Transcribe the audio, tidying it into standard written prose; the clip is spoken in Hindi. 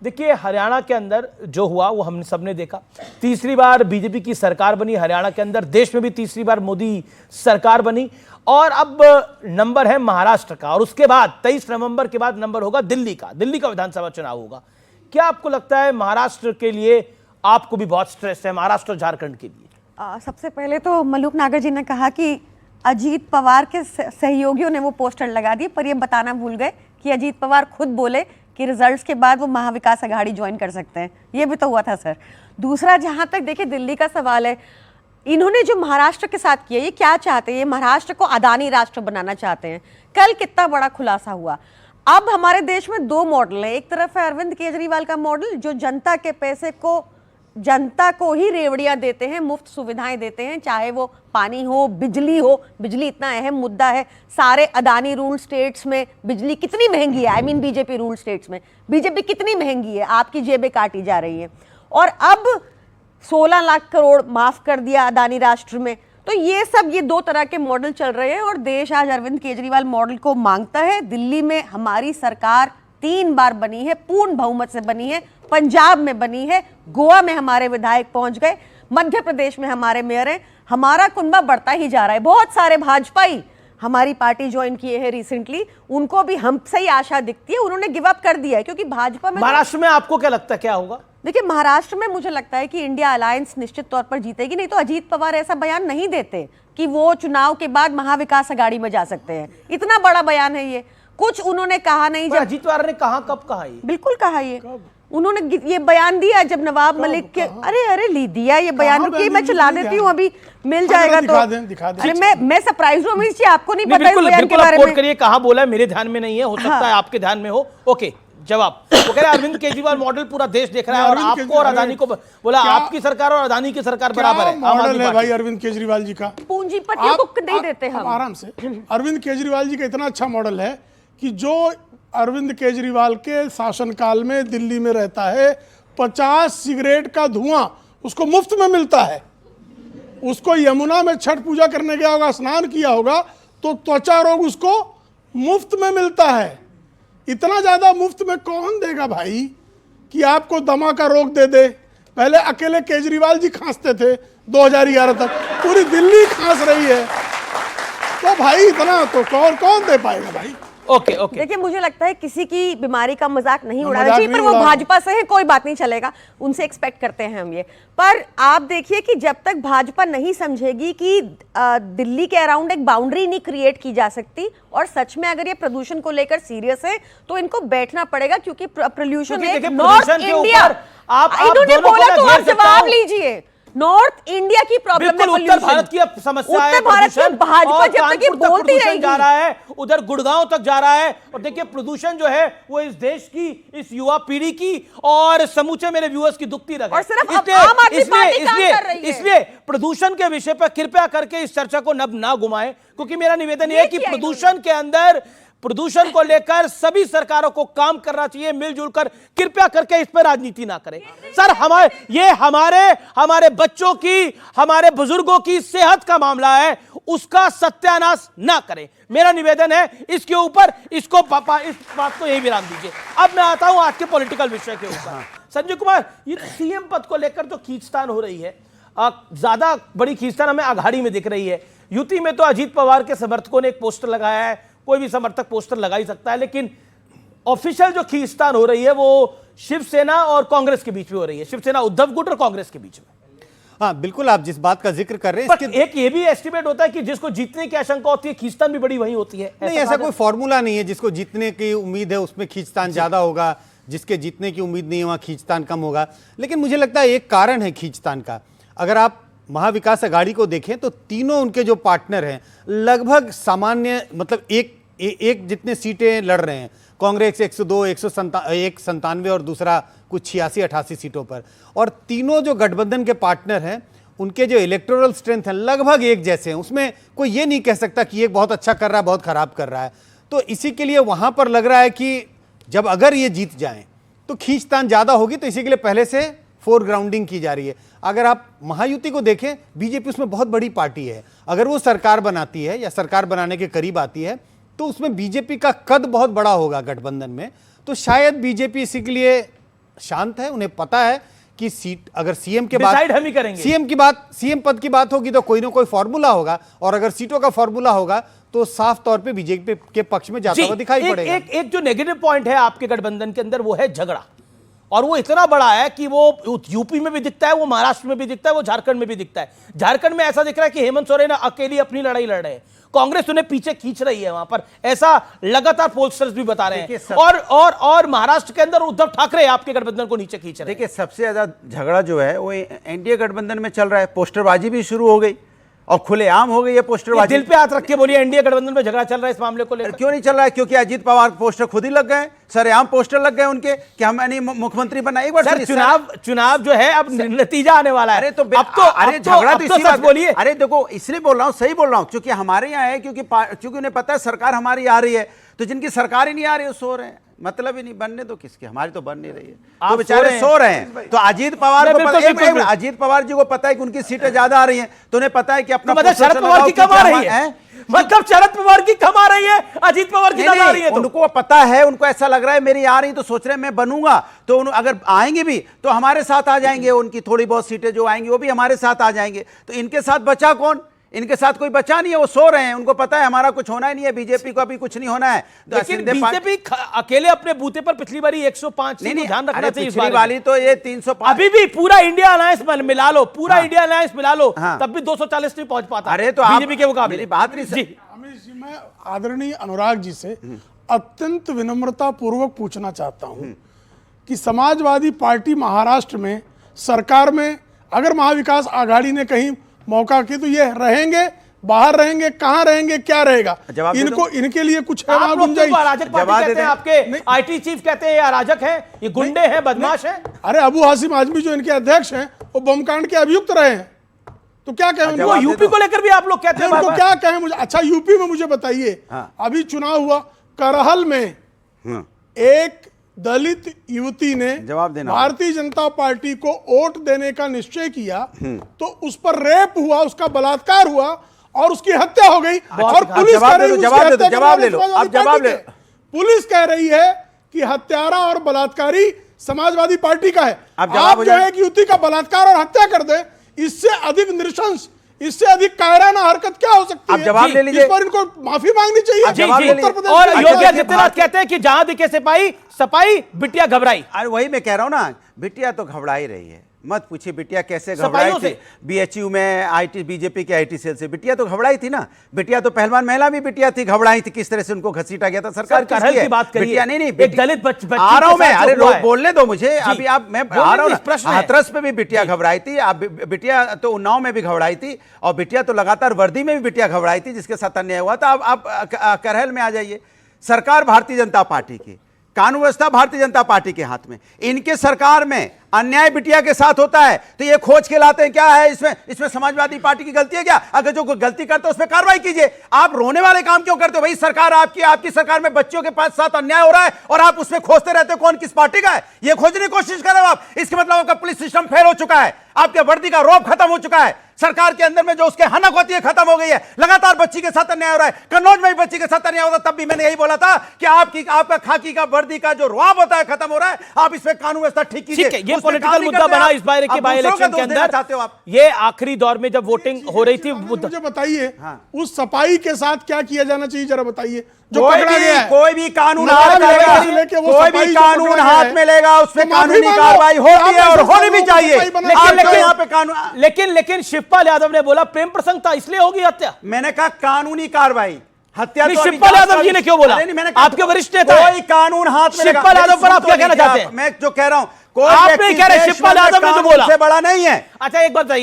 देखिए हरियाणा के अंदर जो हुआ वो हमने सबने देखा। तीसरी बार बीजेपी की सरकार बनी हरियाणा के अंदर, देश में भी तीसरी बार मोदी सरकार बनी, और अब नंबर है महाराष्ट्र का, और उसके बाद 23 नवंबर के बाद नंबर होगा दिल्ली का विधानसभा चुनाव होगा। क्या आपको लगता है महाराष्ट्र के लिए, आपको भी बहुत स्ट्रेस है महाराष्ट्र और झारखंड के लिए? सबसे पहले तो मलूक नागर जी ने कहा कि अजीत पवार के सहयोगियों ने वो पोस्टर लगा दिए, पर ये बताना भूल गए कि अजीत पवार खुद बोले कि रिजल्ट्स के बाद वो महाविकास अघाड़ी ज्वाइन कर सकते हैं। ये भी तो हुआ था सर। दूसरा, जहां तक देखिए दिल्ली का सवाल है, इन्होंने जो महाराष्ट्र के साथ किया, ये क्या चाहते हैं? ये महाराष्ट्र को अदानी राष्ट्र बनाना चाहते हैं। कल कितना बड़ा खुलासा हुआ। अब हमारे देश में दो मॉडल है। एक तरफ है अरविंद केजरीवाल का मॉडल, जो जनता के पैसे को जनता को ही रेवड़ियां देते हैं, मुफ्त सुविधाएं देते हैं, चाहे वो पानी हो, बिजली इतना अहम मुद्दा है। सारे अदानी रूल स्टेट्स में बिजली कितनी महंगी है, बीजेपी रूल स्टेट्स में बीजेपी कितनी महंगी है, आपकी जेबें काटी जा रही है। और अब 16 लाख करोड़ माफ कर दिया अदानी राष्ट्र में। तो ये दो तरह के मॉडल चल रहे हैं, और देश आज अरविंद केजरीवाल मॉडल को मांगता है। दिल्ली में हमारी सरकार 3 बार बनी है, पूर्ण बहुमत से बनी है, पंजाब में बनी है, गोवा में हमारे विधायक पहुंच गए, मध्य प्रदेश में हमारे मेयर हैं। हमारा कुनबा बढ़ता ही जा रहा है। बहुत सारे भाजपाई हमारी पार्टी ज्वाइन किए हैं रिसेंटली, उनको भी हमसे ही आशा दिखती है, उन्होंने गिव अप कर दिया है, क्योंकि भाजपा में। महाराष्ट्र में आपको क्या लगता है क्या होगा? देखिए महाराष्ट्र में मुझे लगता है कि इंडिया अलायंस निश्चित तौर पर जीतेगी। नहीं तो अजीत पवार ऐसा बयान नहीं देते कि वो चुनाव के बाद महाविकास अघाड़ी में जा सकते हैं। इतना बड़ा बयान है ये, कुछ उन्होंने कहा नहीं। जब अजीत पवार ने कहा, कब कहा ये? बिल्कुल कहा ये, उन्होंने ये बयान दिया जब नवाब मलिक के अरे ली दिया ये बयान। रुकिए मैं चला देती हूँ, अभी मिल जाएगा तो। अरे मैं सरप्राइज हूँ, आपको नहीं पता इस बयान के बारे में? करिए कहाँ बोला है, मेरे ध्यान में नहीं है, हो सकता है आपके ध्यान में हो। ओके, जवाब। वो कह रहे अरविंद केजरीवाल मॉडल पूरा देश देख रहा है, और आपको और अदानी को बोला आपकी सरकार और अदानी की सरकार बराबर है। मॉडल है भाई अरविंद केजरीवाल जी का, पूंजीपतियों को नहीं देते हम। आराम से अरविंद केजरीवाल जी का इतना अच्छा मॉडल है कि जो अरविंद केजरीवाल के शासनकाल में दिल्ली में रहता है, 50 सिगरेट का धुआं उसको मुफ्त में मिलता है। उसको यमुना में छठ पूजा करने गया होगा, स्नान किया होगा, तो त्वचा रोग उसको मुफ्त में मिलता है। इतना ज्यादा मुफ्त में कौन देगा भाई कि आपको दमा का रोग दे दे? पहले अकेले केजरीवाल जी खांसते थे 2011 तक, पूरी दिल्ली खांस रही है, तो भाई इतना तो कौन दे पाएगा भाई? ओके। देखिए मुझे लगता है किसी की बीमारी का मजाक नहीं उड़ाना चाहिए, पर वो भाजपा से है, कोई बात नहीं, चलेगा, उनसे एक्सपेक्ट करते हैं हम ये। पर आप देखिए कि जब तक भाजपा नहीं समझेगी कि दिल्ली के अराउंड एक बाउंड्री नहीं क्रिएट की जा सकती, और सच में अगर ये प्रदूषण को लेकर सीरियस है तो इनको बैठना पड़ेगा, क्योंकि पोल्यूशन है नॉर्थ इंडिया। इन्होंने बोला तो आप जवाब लीजिए। नॉर्थ इंडिया की प्रॉब्लम है, उत्तर भारत की समस्या है, उत्तर भारत में भाजपा जब तक ये बोलती रहेगी, जा रहा है उधर गुड़गांव तक जा रहा है। और देखिए प्रदूषण जो है वो इस देश की, इस युवा पीढ़ी की और समूचे मेरे व्यूअर्स की दुखती रहे। और सिर्फ आम आदमी पार्टी काम कर रही है। इसलिए प्रदूषण के विषय पर कृपया करके इस चर्चा को नब ना घुमाएं, क्योंकि मेरा निवेदन यह है कि प्रदूषण के अंदर, प्रदूषण को लेकर सभी सरकारों को काम करना चाहिए मिलजुल कर। कृपया करके इस पर राजनीति ना करें सर। हमारे बच्चों की, हमारे बुजुर्गों की सेहत का मामला है, उसका सत्यानाश ना करें। मेरा निवेदन है इसके ऊपर, इस बात को यही विराम दीजिए। अब मैं आता हूं आज के पॉलिटिकल विषय के ऊपर। संजय कुमार, ये सीएम पद को लेकर जो खींचतान हो रही है, ज्यादा बड़ी खींचतान हमें अघाड़ी में दिख रही है। यूपी में तो अजीत पवार के समर्थकों ने एक पोस्टर लगाया है, कोई भी समर्थक पोस्टर लगा ही सकता है, लेकिन ऑफिशियल जो खींचतान हो रही है वो शिवसेना और कांग्रेस के बीच में हो रही है, शिवसेना उद्धव गुट और कांग्रेस के बीच में। हाँ बिल्कुल, आप जिस बात का जिक्र कर रहे हैं, एक ये भी एस्टिमेट होता है कि जिसको जीतने की आशंका होती है खींचतान भी बड़ी वही होती है। नहीं, ऐसा कोई फॉर्मूला नहीं है। जिसको जीतने की उम्मीद है उसमें खींचतान ज्यादा होगा, जिसके जीतने की उम्मीद नहीं है वहां खींचतान कम होगा। लेकिन मुझे लगता है एक कारण है खींचतान का। अगर आप महाविकास अघाड़ी को देखें तो तीनों उनके जो पार्टनर हैं लगभग सामान्य, मतलब एक जितने सीटें लड़ रहे हैं। कांग्रेस 102, 197 और दूसरा कुछ 86-88 सीटों पर। और तीनों जो गठबंधन के पार्टनर हैं उनके जो इलेक्टोरल स्ट्रेंथ है लगभग एक जैसे हैं। उसमें कोई ये नहीं कह सकता कि एक बहुत अच्छा कर रहा है, बहुत खराब कर रहा है। तो इसी के लिए वहां पर लग रहा है कि जब अगर ये जीत जाएं तो खींचतान ज्यादा होगी, तो इसी के लिए पहले से फोरग्राउंडिंग की जा रही है। अगर आप महायुति को देखें, बीजेपी उसमें बहुत बड़ी पार्टी है। अगर वो सरकार बनाती है या सरकार बनाने के करीब आती है तो उसमें बीजेपी का कद बहुत बड़ा होगा गठबंधन में। तो शायद बीजेपी इसी के लिए शांत है, उन्हें पता है कि सीट अगर सीएम के बाद डिसाइड हम ही करेंगे। सीएम पद की बात होगी तो कोई ना कोई फॉर्मूला होगा, और अगर सीटों का फॉर्मूला होगा तो साफ तौर पे बीजेपी के पक्ष में जाता हुआ दिखाई पड़ेगा। एक जो नेगेटिव पॉइंट है आपके गठबंधन के अंदर वो है झगड़ा, और वो इतना बड़ा है कि वो यूपी में भी दिखता है, वो महाराष्ट्र में भी दिखता है, वो झारखंड में भी दिखता है। झारखंड में ऐसा दिख रहा है कि हेमंत सोरेन अकेली अपनी लड़ाई लड़ रहे हैं, कांग्रेस उन्हें पीछे खींच रही है वहां पर, ऐसा लगातार पोलस्टर्स भी बता रहे हैं। और महाराष्ट्र के अंदर उद्धव ठाकरे आपके गठबंधन को नीचे खींच रहे हैं। देखिए, सबसे ज्यादा झगड़ा जो है वो एनडीए गठबंधन में चल रहा है। पोस्टरबाजी भी शुरू हो गई और खुलेआम हो गई है पोस्टरबाजी। दिल पे हाथ रख के बोलिए, एनडीए गठबंधन में झगड़ा चल रहा है इस मामले को लेकर। क्यों नहीं चल रहा है? क्योंकि अजीत पवार के पोस्टर खुद ही लग गए, सरेआम पोस्टर लग गए उनके कि हम नहीं मुख्यमंत्री बना। एक बार सर, चुनाव जो है अब नतीजा आने वाला है। अरे तो अरे झगड़ा तो इसी बात बोलिए। अरे देखो, इसलिए बोल रहा हूँ, सही बोल रहा हूँ, क्योंकि हमारे यहाँ है, क्योंकि उन्हें पता है सरकार हमारी आ रही है, तो जिनकी सरकार ही नहीं आ रही है सो रहे हैं। मतलब ही नहीं, बनने तो किसके, हमारी तो बन नहीं रही है, तो बेचारे सो रहे हैं। तो अजीत पवार को अजीत पवार जी को पता है कि उनकी सीटें ज्यादा आ रही हैं, तो उन्हें पता है कि अपना मतलब शरद पवार की कम आ रही है, मतलब शरद पवार की कम आ रही है, अजीत पवार की ज्यादा आ रही है। उनको पता है, उनको ऐसा लग रहा है मेरी आ रही, तो सोच रहे हैं मैं बनूंगा, तो अगर आएंगे भी तो हमारे साथ आ जाएंगे, उनकी थोड़ी बहुत सीटें जो आएंगी वो भी हमारे साथ आ जाएंगे। तो इनके साथ बचा कौन? इनके साथ कोई बचा नहीं है, वो सो रहे हैं। उनको पता है हमारा कुछ होना ही नहीं है, बीजेपी को अभी कुछ नहीं होना है। लेकिन बीजेपी अकेले अपने बूथे पर पिछली बारी 105 नहीं, ध्यान रखना चाहिए। पिछली वाली तो ये 305। अभी भी पूरा इंडिया अलायंस मिला लो, पूरा इंडिया अलायंस मिला लो, तब भी 240 नहीं पहुंच पाता। अरे तो बीजेपी के मुकाबले। मेरी बात नहीं अमित जी, मैं आदरणीय अनुराग जी से अत्यंत विनम्रता पूर्वक पूछना चाहता हूं कि समाजवादी पार्टी महाराष्ट्र में सरकार में अगर महाविकास आघाड़ी ने कहीं मौका की तो ये रहेंगे, बाहर रहेंगे, कहां रहेंगे, क्या रहेगा? इनको इनके लिए कुछ है वहां गुंजाइश? अराजक पार्टी कहते हैं, आपके आईटी चीफ कहते हैं ये अराजक है, ये गुंडे हैं, बदमाश हैं। अरे अबू हासिम आजमी जो इनके अध्यक्ष हैं वो बम कांड के अभियुक्त रहे हैं, तो क्या कहें उनको? यूपी को लेकर भी आप लोग कहते हैं, उनको क्या कहें मुझे? अच्छा, यूपी में मुझे बताइए, अभी चुनाव हुआ करहल में, एक दलित युवती ने भारतीय जनता पार्टी को वोट देने का निश्चय किया, तो उस पर रेप हुआ, उसका बलात्कार हुआ और उसकी हत्या हो गई। और पुलिस कह रही है, जवाब ले लो, आप जवाब ले। पुलिस कह रही है कि हत्यारा और बलात्कारी समाजवादी पार्टी का है। आप जो है कि युवती का बलात्कार और हत्या कर दे, इससे अधिक नृशंस, इससे अधिक कायराना हरकत क्या हो सकती है? आप जवाब ले लीजिए। इस पर इनको माफी मांगनी चाहिए। उत्तर प्रदेश और योगी आदित्यनाथ कहते हैं कि जहां दिखे सिपाही सपाई, बिटिया घबराई। अरे वही मैं कह रहा हूं ना, बिटिया तो घबरा ही रही है। मत पूछिए बिटिया कैसे घबराई थी। बीएचयू में आईटी, बीजेपी के आईटी सेल से बिटिया तो घबराई थी ना। बिटिया तो पहलवान महिला भी बिटिया थी, घबराई थी। किस तरह से उनको घसीटा गया था सरकार की बात करिए। बिटिया नहीं, एक दलित बच्ची आ रहा हूं मैं। अरे लोग बोलने दो मुझे, अभी आप, मैं आ रहा हूं। हाथरस पे भी बिटिया घबराई थी, बिटिया तो उन्नाव में भी घबराई थी, और बिटिया तो लगातार वर्दी में भी बिटिया घबराई थी जिसके साथ अन्याय हुआ था। अब आप करहल में आ जाइए। सरकार भारतीय जनता पार्टी की, कानून व्यवस्था भारतीय जनता पार्टी के हाथ में। इनके सरकार में अन्याय बिटिया के साथ होता है तो ये खोज के लाते हैं क्या है इसमें समाजवादी पार्टी की गलती है क्या? अगर जो कोई गलती करते है उस पर कार्रवाई कीजिए। आप रोने वाले काम क्यों करते हो भाई? सरकार आपकी सरकार में बच्चों के पास साथ अन्याय हो रहा है और आप उसमें खोजते रहते हो कौन किस पार्टी का है। ये खोजने की कोशिश कर रहे हो आप। इसके मतलब आपका पुलिस सिस्टम फेल हो चुका है, आपके वर्दी का रौब खत्म हो चुका है, सरकार के अंदर में जो उसके हनक होती है खत्म हो गई है। लगातार बच्ची के साथ अन्याय हो रहा है। कन्नौज में भी बच्ची के साथ अन्याय होता, तब भी मैंने यही बोला था कि आपका खाकी का वर्दी का जो रौब होता है खत्म हो रहा है। आप इसमें कानून व्यवस्था ठीक कीजिए। ये पॉलिटिकल मुद्दा बना इस बार के बाय इलेक्शन के अंदर। ये आखिरी दौर में जब वोटिंग हो रही थी, मुझे बताइए उस सपाई के साथ क्या किया जाना चाहिए, जरा बताइए। कोई भी कानून हाथ में लेगा, कोई भी कानून हाथ में लेगा, उसमें कानूनी कार्रवाई होती है और होनी भी चाहिए। लेकिन शिवपाल यादव ने बोला प्रेम प्रसंग था इसलिए होगी हत्या। मैंने कहा कानूनी कार्रवाई, हत्या तो शिवपाल यादव जी ने क्यों बोला? आपके वरिष्ठ नेता कोई कानून हाथ में, शिवपाल यादव पर आप क्या कहना चाहते हैं? मैं जो कह रहा हूं, आप नहीं कह रहे, शिवपाल यादव ने तो बोला से बड़ा नहीं है। अच्छा एक बात बताइए।